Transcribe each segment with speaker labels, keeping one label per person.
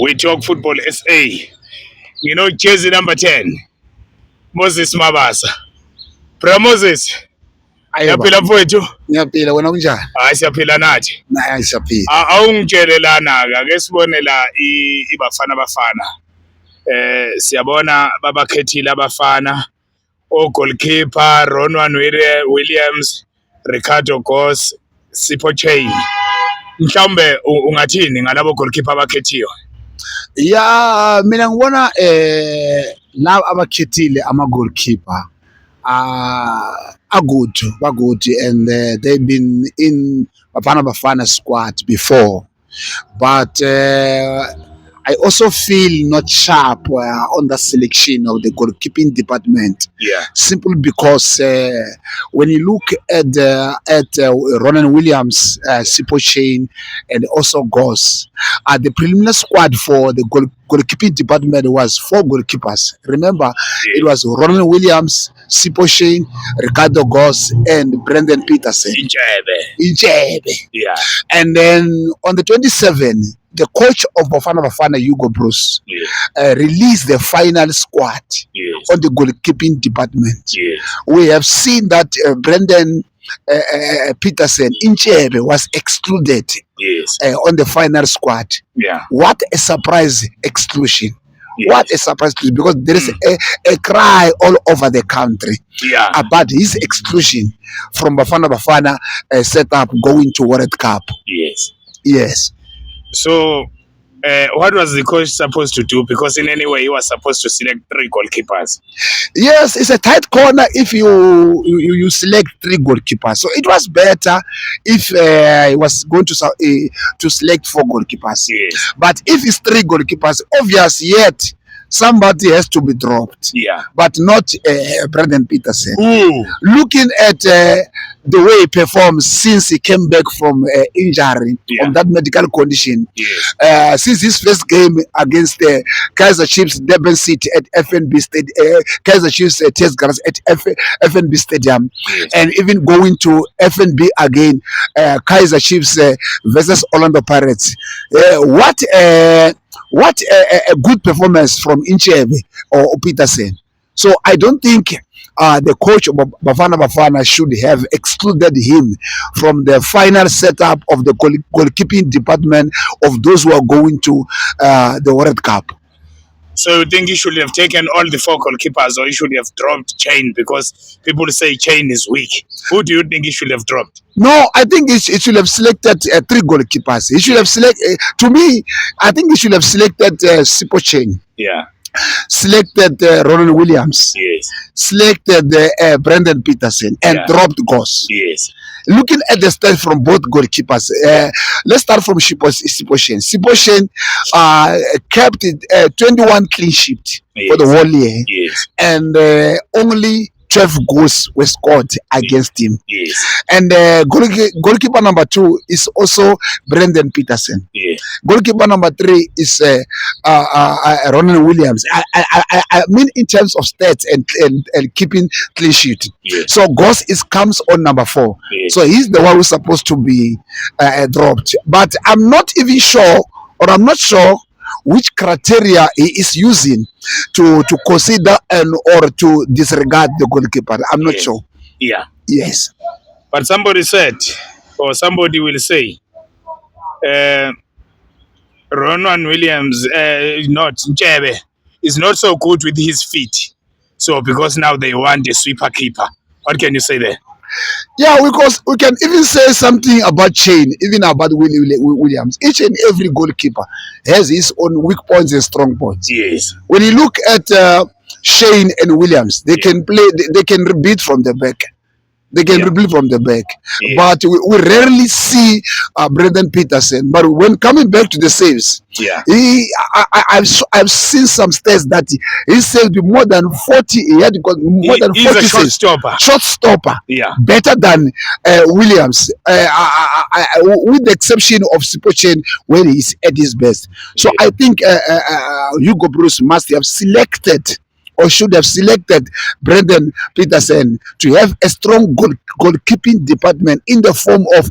Speaker 1: We talk football SA. You know, jersey number 10, Moses Mabasa. Bra Moses,
Speaker 2: Ayiba,
Speaker 1: yaphila mfowethu?
Speaker 2: ngiyaphila wena kunjani?
Speaker 1: Hayi siyaphila nathi.
Speaker 2: Naye siyaphila.
Speaker 1: Awungitshele lana-ke ake sibone la iBafana Bafana. Siyabona babakhethile abafana. O-goalkeeper Ronwan Williams, Ricardo Goss, Sipho Chain. Mhlawumbe ungathini ngalabo goalkeeper abakhethiwe?
Speaker 2: Ya mina ngibona labo abakhethile ama-goalkeeper are good, and they've been in Bafana squad before, but I also feel not sharp on the selection of the goalkeeping department.
Speaker 1: Yeah.
Speaker 2: Simply because when you look at Ronan Williams, Sipho Chain, and also Goss, the preliminary squad for the goalkeeping department was 4 goalkeepers. Remember, it was Ronan Williams, Sipho Chain, Ricardo Goss, and Brendan Peterson. Inchebe.
Speaker 1: Yeah.
Speaker 2: And then on the 27th, the coach of Bafana, Hugo Bruce, released the final squad on the goalkeeping department. We have seen that Brendan Peterson, Inchebe, was excluded on the final squad.
Speaker 1: Yeah.
Speaker 2: What a surprise exclusion.
Speaker 1: Yes.
Speaker 2: What a surprise, because there is a cry all over the country about his exclusion from Bafana setup going to World Cup. Yes.
Speaker 1: So, what was the coach supposed to do? Because in any way, he was supposed to select 3 goalkeepers.
Speaker 2: Yes, it's a tight corner if you select 3 goalkeepers. So it was better if he was going to select 4 goalkeepers.
Speaker 1: Yes.
Speaker 2: But if it's 3 goalkeepers, obvious yet somebody has to be dropped.
Speaker 1: Yeah.
Speaker 2: But not Brendan Peterson.
Speaker 1: Ooh.
Speaker 2: Looking at the way he performs since he came back from injury on that medical condition, since his first game against Kaizer Chiefs Durban City at FNB Stadium, Kaizer Chiefs test grounds at FNB Stadium, and even going to FNB again, Kaizer Chiefs versus Orlando Pirates. What a good performance from Inchebe or Peterson. So I don't think the coach of Bafana should have excluded him from the final setup of the goalkeeping department of those who are going to the World Cup.
Speaker 1: So you think he should have taken all the 4 goalkeepers, or he should have dropped Chain, because people say Chain is weak? Who do you think he should have dropped?
Speaker 2: No, I think he should have selected 3 goalkeepers. He should have selected, to me, I think he should have selected Sipho Chain.
Speaker 1: Yeah.
Speaker 2: Selected Ronan Williams.
Speaker 1: Yes.
Speaker 2: Selected Brendan Peterson and dropped Goss.
Speaker 1: Yes.
Speaker 2: Looking at the stats from both goalkeepers, let's start from Sipho Chain. Sipho Chain kept it 21 clean sheet for the whole year, and only 12 goals were scored against him.
Speaker 1: Yes.
Speaker 2: And goalkeeper number 2 is also Brendan Peterson. Goalkeeper number 3 is Ronan Williams. I mean, in terms of stats and keeping clean sheet. So Goss comes on number 4. So he's the one who's supposed to be dropped. But I'm not even sure, or I'm not sure which criteria he is using to consider or to disregard the goalkeeper. I'm not sure.
Speaker 1: Yeah.
Speaker 2: Yes.
Speaker 1: But somebody said, or somebody will say, Ronan Williams, not Nchebe, is not so good with his feet. So because now they want a sweeper keeper. What can you say there?
Speaker 2: Yeah, because we can even say something about Chain, even about Williams. Each and every goalkeeper has his own weak points and strong points.
Speaker 1: Yes.
Speaker 2: When you look at Chain and Williams, they can play, they can beat from the back. They can rebuild from the back. But we rarely see Brendan Peterson. But when coming back to the saves, I've seen some stats that he saved more than 40. He had got more than 40
Speaker 1: a
Speaker 2: saves. Shot stopper. Better than Williams, with the exception of Sipho Chain when he's at his best. So I think Hugo Bruce must have selected or should have selected Brendan Peterson to have a strong goalkeeping department in the form of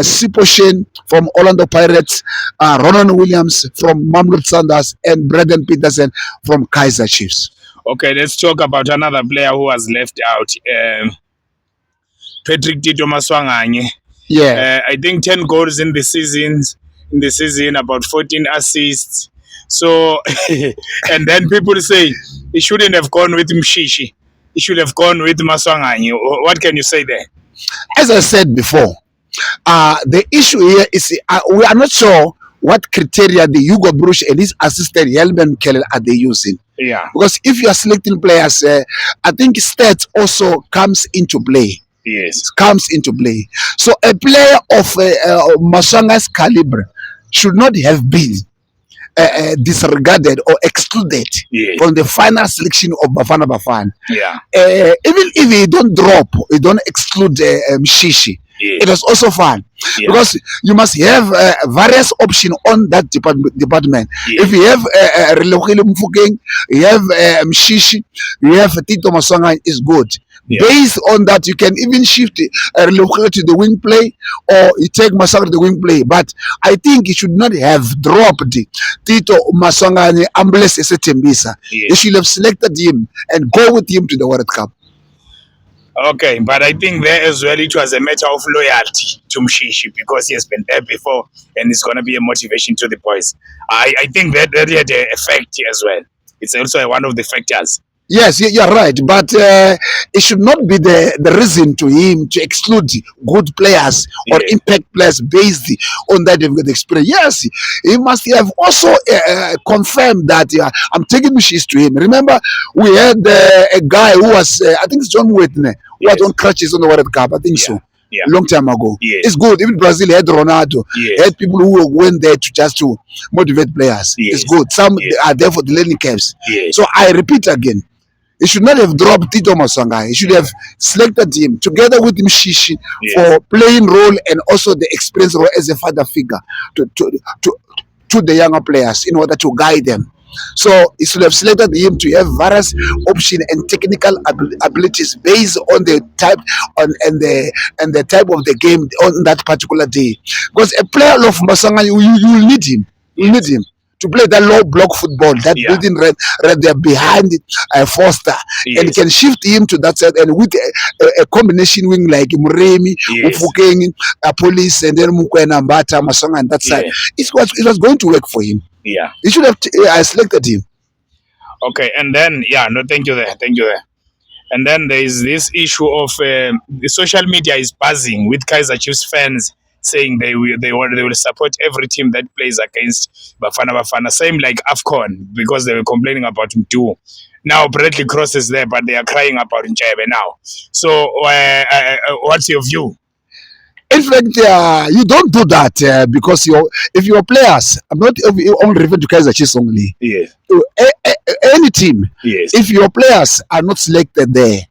Speaker 2: Sipo Shane from Orlando Pirates, Ronan Williams from Mamelodi Sundowns, and Brendan Peterson from Kaizer Chiefs.
Speaker 1: Okay, let's talk about another player who was left out. Patrick Tito Maswanganye.
Speaker 2: Yeah.
Speaker 1: I think 10 goals in the season, about 14 assists. So, and then people say he shouldn't have gone with Mshishi. He should have gone with Maswanganye. What can you say there?
Speaker 2: As I said before, the issue here is we are not sure what criteria the Hugo Bruce and his assistant Helman Mkele are they using.
Speaker 1: Yeah.
Speaker 2: Because if you are selecting players, I think stats also comes into play.
Speaker 1: Yes.
Speaker 2: Comes into play. So a player of Maswanga's caliber should not have been disregarded or excluded from the final selection of Bafana Bafana.
Speaker 1: Yeah.
Speaker 2: Even if he don't drop, he don't exclude Mshishi. It was also fun because you must have various options on that department. If you have Relokile Mfokeng, you have Mshishi, you have Tito Maswanganye, is good. Based on that, you can even shift Relokile to the wing play, or you take Maswanganye to the wing play. But I think he should not have dropped Tito Maswanganye unless it's a Tembisa. You should have selected him and go with him to the World Cup.
Speaker 1: Okay, but I think there as well it was a matter of loyalty to Mshishi because he has been there before and it's going to be a motivation to the boys. I think that had an effect as well. It's also one of the factors.
Speaker 2: Yes, you're right, but it should not be the reason to him to exclude good players or impact players based on that they've got experience. Yes, he must have also confirmed that I'm taking Mshishi to him. Remember, we had a guy who was, I think it's John Whitney, who had on crutches on the World Cup, I think so.
Speaker 1: Yeah.
Speaker 2: Long time ago. It's good. Even Brazil had Ronaldo. Had people who went there to motivate players. It's good. Some are there for the learning curves. So I repeat again, he should not have dropped Tito Maswanganye. He should have selected him together with Mshishi for playing role and also the experience role as a father figure to the younger players in order to guide them. So he should have selected him to have various options and technical abilities based on the type and the type of the game on that particular day. Because a player of Maswanganye, you will need him. You need him to play that low block football, that building right there behind Foster, and he can shift him to that side, and with a combination wing like Muremi, Mfokeng, Police, and then Mukwena Mbata, Maswanganye on that side. It was going to work for him.
Speaker 1: Yeah,
Speaker 2: he should have selected him.
Speaker 1: Okay, and then thank you there. And then there is this issue of the social media is buzzing with Kaizer Chiefs fans saying they will support every team that plays against Bafana. Same like AFCON, because they were complaining about Mdu. Now Bradley Cross is there, but they are crying about Njebe now. So what's your view?
Speaker 2: In fact, you don't do that because if your players, I'm not only referring to Kaizer Chiefs only. Any team, if your players are not selected there,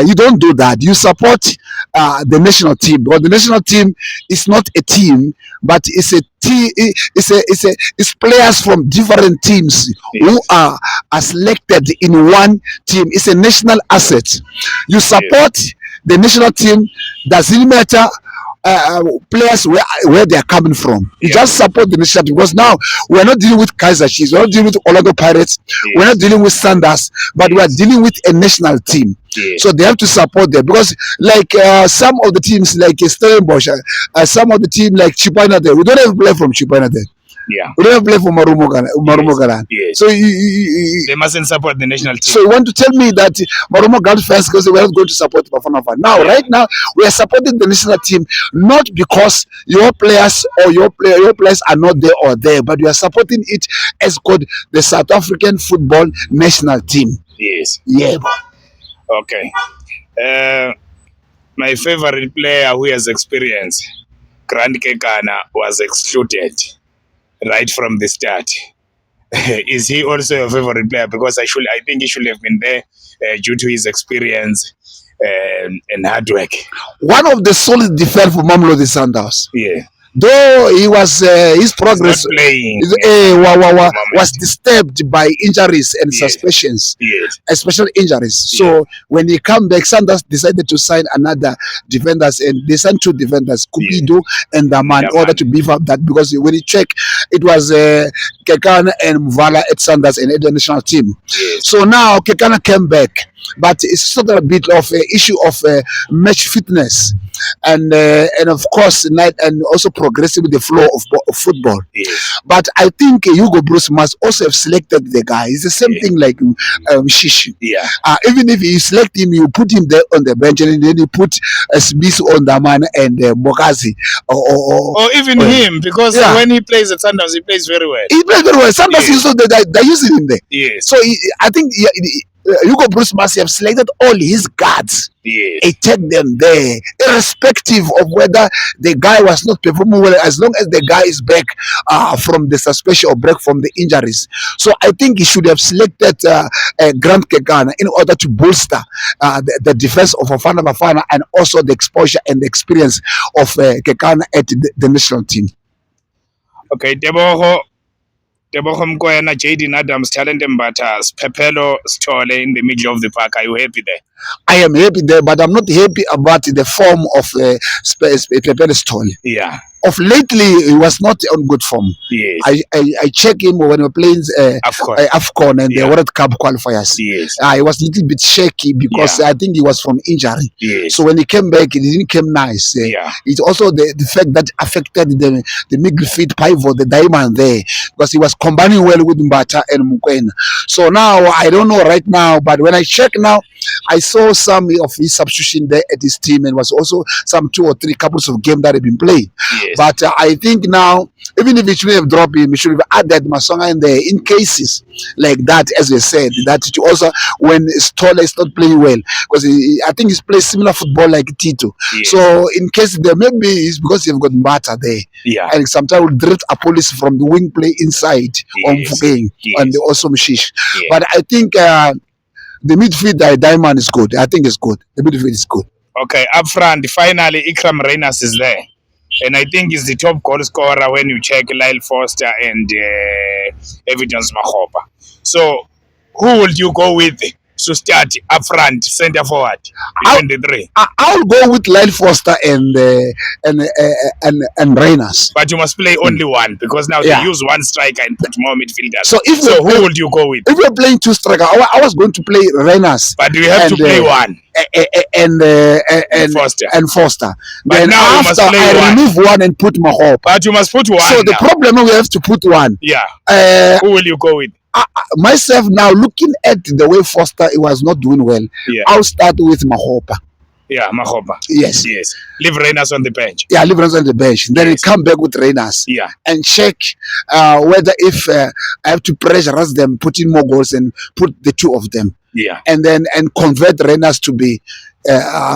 Speaker 2: you don't do that. You support the national team, because the national team is not a team, but it's a team. It's players from different teams who are selected in one team. It's a national asset. You support the national team. Doesn't matter players where they are coming from. You just support the national team, because now we're not dealing with Kaizer Chiefs, we're not dealing with Orlando Pirates, we're not dealing with Sundowns, but we are dealing with a national team. So they have to support them, because like some of the teams like Stellenbosch, some of the team like Chipana there, we don't have a player from Chipana there. We don't have a player from Marumo. So
Speaker 1: they mustn't support the national team.
Speaker 2: So you want to tell me that Marumo got first because they were not going to support Bafana? Now, right now, we are supporting the national team not because your players or your players are not there or there, but we are supporting it as called the South African football national team.
Speaker 1: Okay. My favorite player who has experience, Grant Kekana, was excluded right from the start. Is he also your favorite player? Because I think he should have been there due to his experience and hard work.
Speaker 2: One of the solid defense for Mamelodi Sundowns. though he was his
Speaker 1: He's not
Speaker 2: progress
Speaker 1: playing.
Speaker 2: was disturbed by injuries and
Speaker 1: Yes.
Speaker 2: suspensions,
Speaker 1: Yes.
Speaker 2: especially injuries. So when he come back, Sanders decided to sign another defenders, and they signed two defenders, Cupido and Daman, in order to beef up that, because when you check, it was Kekana and Mvala at Sanders and at the national team.
Speaker 1: Yes.
Speaker 2: So now Kekana came back, but it's sort of a bit of an issue of match fitness, and of course and also progressing with the flow of football.
Speaker 1: Yes.
Speaker 2: But I think Hugo Bruce must also have selected the guy. It's the same thing like Shishi.
Speaker 1: Yeah.
Speaker 2: Even if you select him, you put him there on the bench, and then you put Smith on Daman and Mokazi.
Speaker 1: Or even him, because
Speaker 2: Yeah.
Speaker 1: when he plays at Sundowns, he plays very well.
Speaker 2: He plays very well. Sometimes
Speaker 1: Yes.
Speaker 2: they're using him there.
Speaker 1: Yes.
Speaker 2: So I think Hugo Bruce must have selected all his guards.
Speaker 1: Yes.
Speaker 2: He take them there, irrespective of whether the guy was not performing well, as long as the guy is back from the suspension or break from the injuries. So I think he should have selected Grant Kekana in order to bolster the defense of Bafana Bafana, and also the exposure and the experience of Kekana at the national team.
Speaker 1: Okay, Tebogo Mkoena, Jaden Adams, Talent Mbatas, Pepelo Stole in the middle of the park. Are you happy there?
Speaker 2: I am happy there, but I'm not happy about the form of Pepe Stone.
Speaker 1: Yeah.
Speaker 2: Of lately, he was not on good form.
Speaker 1: Yes.
Speaker 2: I check him when we were playing
Speaker 1: Of course.
Speaker 2: AFCON and
Speaker 1: Yeah.
Speaker 2: the World Cup qualifiers.
Speaker 1: Yes.
Speaker 2: He was a little bit shaky because I think he was from injury.
Speaker 1: Yes.
Speaker 2: So when he came back, he didn't come nice.
Speaker 1: Yeah.
Speaker 2: It's also the fact that affected the midfield pivot, the diamond there, because he was combining well with Mbata and Mukwena. So now, I don't know right now, but when I check now, I saw some of his substitution there at his team, and was also some 2 or 3 couples of games that have been played.
Speaker 1: Yes.
Speaker 2: But I think now, even if it should have dropped him, we should have added Masonga in there in cases like that, as we said, that it also when Stoller is not playing well, because I think he's playing similar football like Tito.
Speaker 1: Yes.
Speaker 2: So in case there maybe it's because you've got Mbata there,
Speaker 1: Yeah.
Speaker 2: and sometimes will drift a police from the wing play inside on
Speaker 1: Yes.
Speaker 2: Fukeng and the also Mshish.
Speaker 1: Yeah.
Speaker 2: But I think the midfield diamond is good. I think it's good. The midfield is good.
Speaker 1: Okay, up front, finally, Ikram Reyners is there. And I think he's the top goal scorer when you check Lyle Foster and Evidence Mahopa. So, who would you go with to start up front, centre forward, between the three?
Speaker 2: I'll go with Lyle Foster and Reyners.
Speaker 1: But you must play only one, because now
Speaker 2: Yeah.
Speaker 1: they use one striker and put more midfielders.
Speaker 2: So if
Speaker 1: So
Speaker 2: we
Speaker 1: who would you go with?
Speaker 2: if we're playing 2 striker, I was going to play Reyners
Speaker 1: But you have to
Speaker 2: and,
Speaker 1: play one.
Speaker 2: and
Speaker 1: Foster.
Speaker 2: and Foster.
Speaker 1: But
Speaker 2: Then
Speaker 1: now you must
Speaker 2: after
Speaker 1: play
Speaker 2: I
Speaker 1: one.
Speaker 2: remove one and put Mahop.
Speaker 1: But you must put one.
Speaker 2: So the
Speaker 1: now.
Speaker 2: problem we have to put one.
Speaker 1: Yeah.
Speaker 2: Uh,
Speaker 1: Who will you go with?
Speaker 2: myself now looking at the way Foster he was not doing well.
Speaker 1: Yeah.
Speaker 2: I'll start with Mahopa.
Speaker 1: Yeah, Mahopa.
Speaker 2: Yes.
Speaker 1: Yes. Leave Reyners on the bench.
Speaker 2: Yeah, leave Reyners on the bench. Then
Speaker 1: Yes.
Speaker 2: he come back with Reyners
Speaker 1: Yeah.
Speaker 2: and check whether if I have to pressurize them, put in more goals and put the 2 of them.
Speaker 1: Yeah.
Speaker 2: And then convert Reyners to be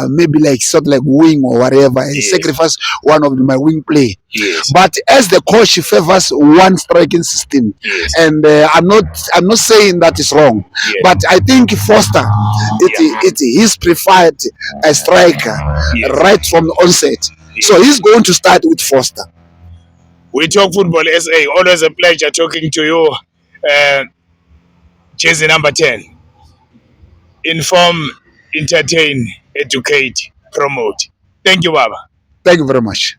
Speaker 2: maybe like sort of like wing or whatever, and
Speaker 1: Yes.
Speaker 2: sacrifice one of my wing play.
Speaker 1: Yes.
Speaker 2: But as the coach favors one striking system,
Speaker 1: Yes.
Speaker 2: and I'm not saying that is wrong,
Speaker 1: Yes.
Speaker 2: but I think Foster it's his preferred striker
Speaker 1: Yes.
Speaker 2: right from the onset. So he's going to start with Foster.
Speaker 1: We talk football SA. Always a pleasure talking to you. Jersey number 10. Inform, entertain, educate, promote. Thank you, Baba.
Speaker 2: Thank you very much.